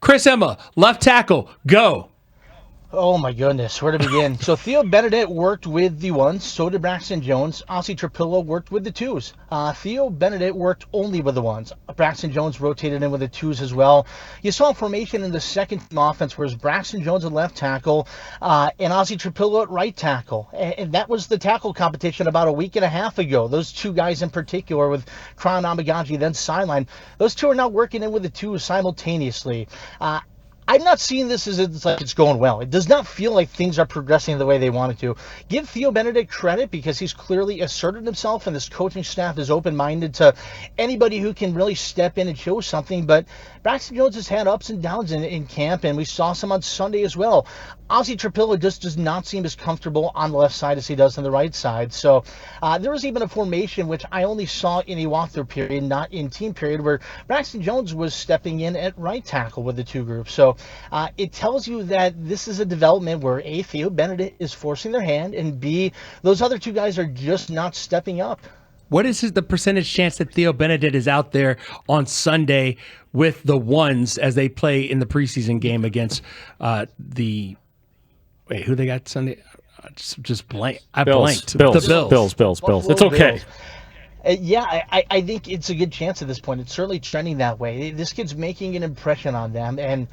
Chris Emma, left tackle, go. Oh my goodness, where to begin? So Theo Benedet worked with the ones, so did Braxton Jones. Ossie Trapillo worked with the twos. Theo Benedet worked only with the ones. Braxton Jones rotated in with the twos as well. You saw formation in the second team offense, whereas Braxton Jones at left tackle and Ossie Trapillo at right tackle. And that was the tackle competition about a week and a half ago. Those two guys in particular, with Crown Amagaji then sideline, those two are now working in with the twos simultaneously. I'm not seeing this as it's like it's going well. It does not feel like things are progressing the way they wanted to. Give Theo Benedet credit because he's clearly asserted himself, and this coaching staff is open-minded to anybody who can really step in and show something. But Braxton Jones has had ups and downs in camp, and we saw some on Sunday as well. Ossie Trapillo just does not seem as comfortable on the left side as he does on the right side. So there was even a formation which I only saw in a walkthrough period, not in team period, where Braxton Jones was stepping in at right tackle with the two groups. So it tells you that this is a development where A, Theo Benedet is forcing their hand, and B, those other two guys are just not stepping up. What is the percentage chance that Theo Benedet is out there on Sunday with the ones as they play in the preseason game against the – wait, who they got Sunday? Just blank. I blanked. Bills. The Bills. Bills. It's okay. Bills. Yeah, I think it's a good chance at this point. It's certainly trending that way. This kid's making an impression on them, and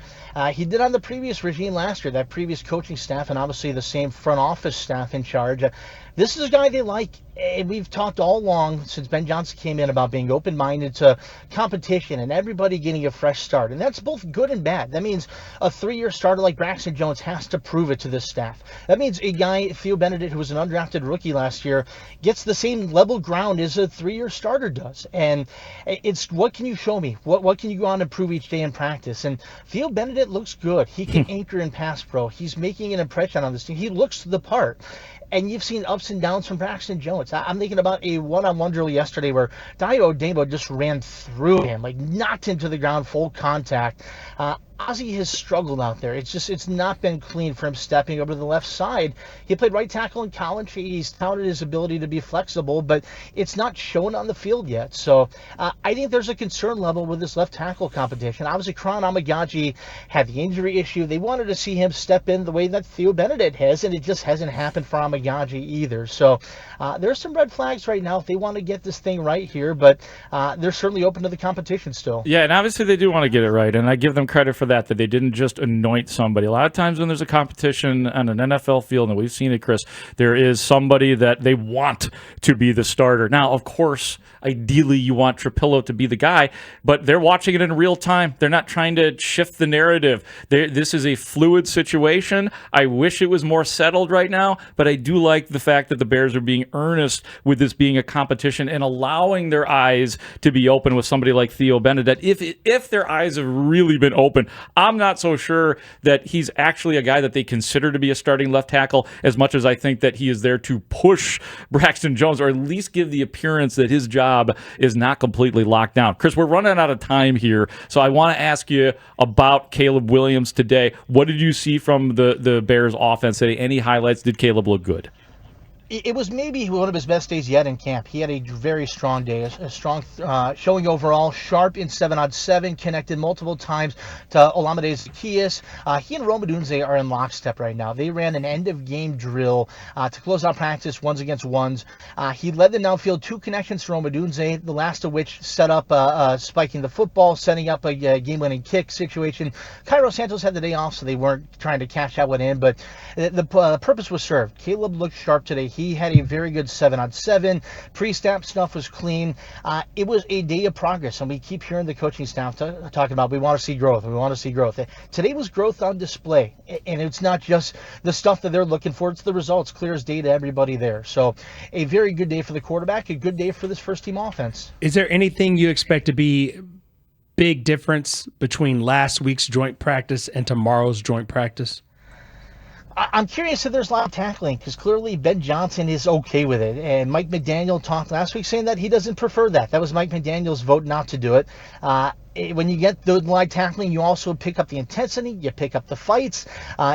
he did on the previous regime last year, that previous coaching staff, and obviously the same front office staff in charge. This is a guy they like, and we've talked all along since Ben Johnson came in about being open-minded to competition and everybody getting a fresh start, and that's both good and bad. That means a 3-year starter like Braxton Jones has to prove it to this staff. That means a guy, Theo Benedet, who was an undrafted rookie last year, gets the same level ground as a 3-year starter does, and it's what can you show me? What can you go on and prove each day in practice? And Theo Benedet looks good. He can anchor in pass pro. He's making an impression on this team. He looks the part. And you've seen ups and downs from Braxton Jones. I'm thinking about a one-on-one drill yesterday where Dayo Odunze just ran through him, like knocked him to the ground, full contact. Ozzy has struggled out there. It's not been clean for him stepping over to the left side. He played right tackle in college. He's touted his ability to be flexible, but it's not shown on the field yet. So I think there's a concern level with this left tackle competition. Obviously, Crown Amagaji had the injury issue. They wanted to see him step in the way that Theo Benedet has, and it just hasn't happened for Amagaji either. So there's some red flags right now if they want to get this thing right here, but they're certainly open to the competition still. Yeah, and obviously they do want to get it right, and I give them credit for that they didn't just anoint somebody. A lot of times when there's a competition on an NFL field, and we've seen it, Chris, there is somebody that they want to be the starter. Now, of course, ideally you want Trapillo to be the guy, but they're watching it in real time. They're not trying to shift the narrative. This is a fluid situation. I wish it was more settled right now, but I do like the fact that the Bears are being earnest with this being a competition and allowing their eyes to be open with somebody like Theo Benedet. If their eyes have really been open, I'm not so sure that he's actually a guy that they consider to be a starting left tackle as much as I think that he is there to push Braxton Jones, or at least give the appearance that his job is not completely locked down. Chris, we're running out of time here, so I want to ask you about Caleb Williams today. What did you see from the Bears offense today? Any highlights? Did Caleb look good? It was maybe one of his best days yet in camp. He had a very strong day, a strong showing overall, sharp in 7-on-7, connected multiple times to Olamide Zaccheaus. He and Odunze are in lockstep right now. They ran an end-of-game drill to close out practice, ones against ones. He led the downfield, 2 connections for Odunze, the last of which set up spiking the football, setting up a game-winning kick situation. Cairo Santos had the day off, so they weren't trying to cash that one in, but the purpose was served. Caleb looked sharp today. He had a very good 7-on-7. Pre-snap stuff was clean. It was a day of progress, and we keep hearing the coaching staff talking about we want to see growth. We want to see growth. Today was growth on display, and it's not just the stuff that they're looking for. It's the results, clear as day to everybody there. So a very good day for the quarterback, a good day for this first-team offense. Is there anything you expect to be big difference between last week's joint practice and tomorrow's joint practice? I'm curious if there's a lot of tackling, because clearly Ben Johnson is okay with it. And Mike McDaniel talked last week saying that he doesn't prefer that. That was Mike McDaniel's vote not to do it. When you get the live tackling, you also pick up the intensity, you pick up the fights.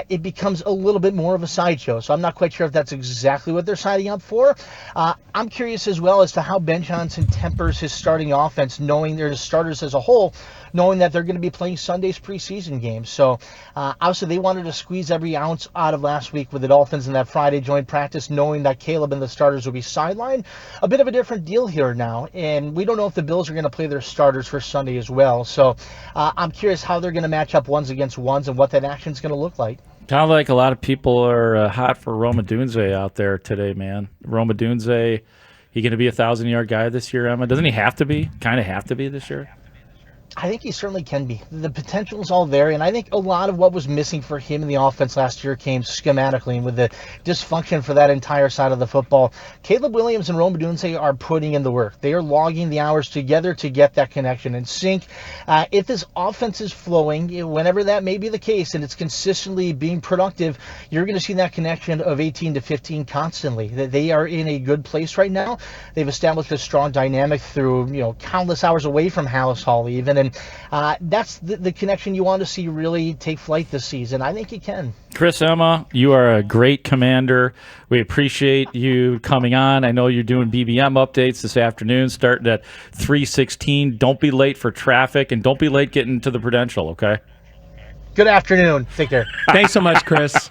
It becomes a little bit more of a sideshow. So I'm not quite sure if that's exactly what they're signing up for. I'm curious as well as to how Ben Johnson tempers his starting offense, knowing they're the starters as a whole, knowing that they're going to be playing Sunday's preseason games. So obviously they wanted to squeeze every ounce out of last week with the Dolphins in that Friday joint practice, knowing that Caleb and the starters will be sidelined. A bit of a different deal here now, and we don't know if the Bills are going to play their starters for Sunday as well. So I'm curious how they're going to match up ones against ones and what that action is going to look like. Kind of like a lot of people are hot for Odunze out there today, man. Odunze, he going to be a 1,000-yard guy this year, Emma? Doesn't he have to be? Kind of have to be this year? I think he certainly can be. The potential is all there, and I think a lot of what was missing for him in the offense last year came schematically, and with the dysfunction for that entire side of the football. Caleb Williams and Odunze are putting in the work. They are logging the hours together to get that connection in sync. If this offense is flowing, whenever that may be the case, and it's consistently being productive, you're going to see that connection of 18 to 15 constantly. They are in a good place right now. They've established a strong dynamic through countless hours away from Haugh even, and that's the connection you want to see really take flight this season. I think it can. Chris, Emma, you are a great commander. We appreciate you coming on. I know you're doing BBM updates this afternoon, starting at 3:16. Don't be late for traffic, and don't be late getting to the Prudential, okay? Good afternoon. Take care. Thanks so much, Chris.